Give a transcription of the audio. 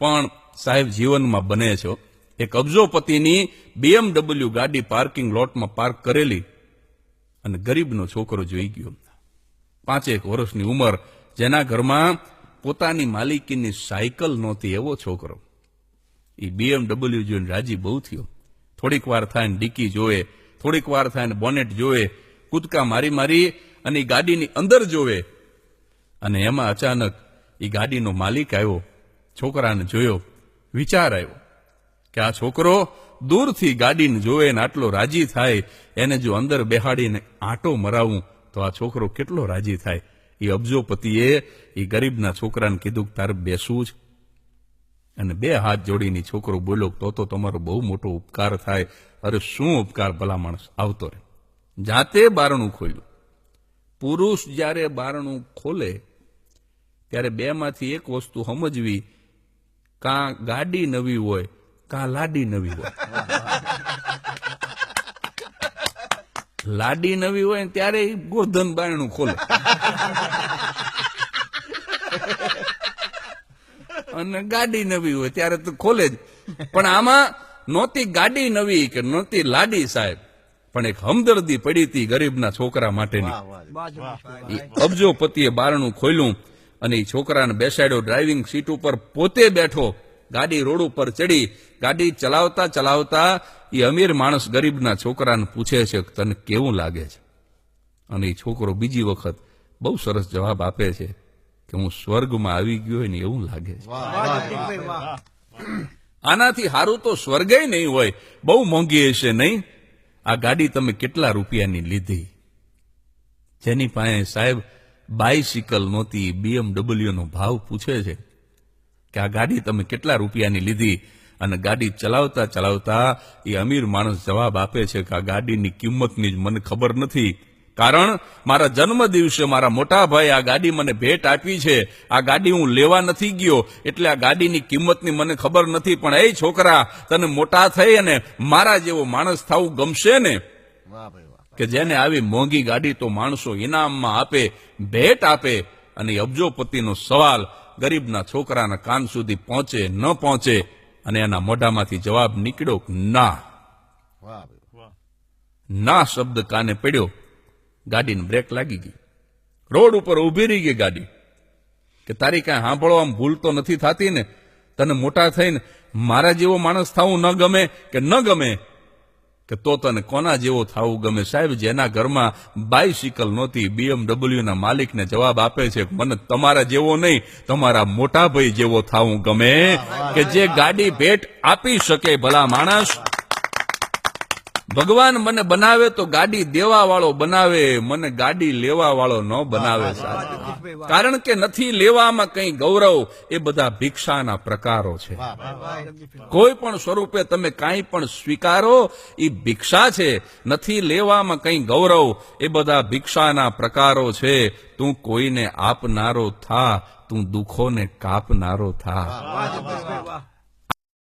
પણ સાહેબ જીવનમાં બને છે. એક અબજોપતિની BMW ગાડી પાર્કિંગ લોટમાં પાર્ક કરેલી અને ગરીબનો છોકરો જોઈ ગયો. 5 વર્ષની ઉંમર, જેના ઘરમાં પોતાની માલિકીની સાયકલ નહોતી, એવો છોકરો. એ BMW જોઈને રાજી બહુ થયો. થોડીક વાર થાય ને ડીકી જોવે, થોડીક વાર થાય ને બોનેટ જોવે, કૂદકા મારી મારી અને એ ગાડીની અંદર જોવે. અને એમાં અચાનક એ ગાડીનો માલિક આવ્યો, છોકરાને જોયો, વિચાર આવ્યો કે આ છોકરો દૂરથી ગાડીને જોવે ને આટલો રાજી થાય, એને જો અંદર બેહાડીને આંટો મરાવું તો આ છોકરો કેટલો રાજી થાય. એ અબજોપતિએ એ ગરીબના છોકરાને કીધું કે તારે બેસવું જ. અને 2 હાથ જોડીને છોકરો બોલ્યો, તો તમારો બહુ મોટો ઉપકાર થાય. અરે શું ઉપકાર ભલા માણસ, આવતો રહે. જાતે બારણું ખોલ્યું. પુરુષ જ્યારે બારણું ખોલે ત્યારે 2માંથી એક વસ્તુ સમજવી, કાં ગાડી નવી હોય કાં લાડી નવી હોય. લાડી નવી હોય ત્યારે ગોધન બારણું ખોલે અને ગાડી નવી હોય ત્યારે તો ખોલે જ. પણ આમાં નહોતી ગાડી નવી કે નહોતી લાડી સાહેબ, પણ એક હમદર્દી પડી હતી ગરીબના છોકરા માટેની. અબજોપતિએ બારણું ખોલ્યું અને એ છોકરાને બેસાડ્યો. ડ્રાઇવિંગ સીટ ઉપર પોતે બેઠો. ગાડી રોડ ઉપર ચડી. ગાડી ચલાવતા ચલાવતા એ અમીર માણસ ગરીબના છોકરાને પૂછે છે કે તને કેવું લાગે છે? અને એ છોકરો બીજી વખત બહુ સરસ જવાબ આપે છે કે હું સ્વર્ગમાં આવી ગયો હોય ને એવું લાગે છે. આનાથી સારું તો સ્વર્ગે નહીં હોય, બહુ મોંઘી હશે નહીં? આ ગાડી તમે કેટલા રૂપિયાની લીધી? જેની પાસે સાહેબ બાઇસિકલ નહોતી, BMW નો ભાવ પૂછે છે કે આ ગાડી તમે કેટલા રૂપિયાની લીધી? અને ગાડી ચલાવતા ચલાવતા એ અમીર માણસ જવાબ આપે છે કે આ ગાડીની કિંમતની જ મને ખબર નથી, કારણ મારા જન્મ દિવસે મારા મોટા ભાઈ આ ગાડી મને ભેટ આપી છે. આ ગાડી હું લેવા નથી ગયો, એટલે આ ગાડીની કિંમતની મને ખબર નથી. પણ એ છોકરા, તને મોટા થઈ અને મારા જેવો માણસ થવું ગમશે ને? કે જેને આવી મોંઘી ગાડી તો માણસો ઇનામમાં આપે, ભેટ આપે. અને અબજોપતિનો સવાલ ગરીબના છોકરાના કાન સુધી પહોંચે ન પહોંચે, અને એના મોઢામાંથી જવાબ નીકળ્યો ના. ના શબ્દ કાને પડ્યો. ગાડીને બ્રેક લાગી ગઈ. રોડ ઉપર ઉભી રહી ગઈ ગાડી. કે તારી કાંઈ સાંભળવામાં ભૂલ તો નથી થતી ને? તને મોટા થઈને મારા જેવો માણસ થવું ન ગમે કે ન ગમે? કે તો તને કોના જેવો થવું ગમે? સાહેબ, જેના ઘરમાં બાઇસિકલ નહોતી, BMW ના માલિકને જવાબ આપે છે મને તમારા જેવો નહીં, તમારા મોટા ભાઈ જેવો થવું ગમે, કે જે ગાડી ભેટ આપી શકે. ભલા માણસ, ભગવાન મને બનાવે તો ગાડી દેવા વાળો બનાવે, મને ગાડી લેવા વાળો ન બનાવે. કારણ કે નથી લેવામાં કઈ ગૌરવ, એ બધા ભિક્ષાના પ્રકારો છે. કોઈ પણ સ્વરૂપે તમે કાંઈ પણ સ્વીકારો, એ ભિક્ષા છે. નથી લેવામાં કઈ ગૌરવ, એ બધા ભિક્ષાના પ્રકારો છે. તું કોઈને આપનારો થા, તું દુઃખોને કાપનારો થા.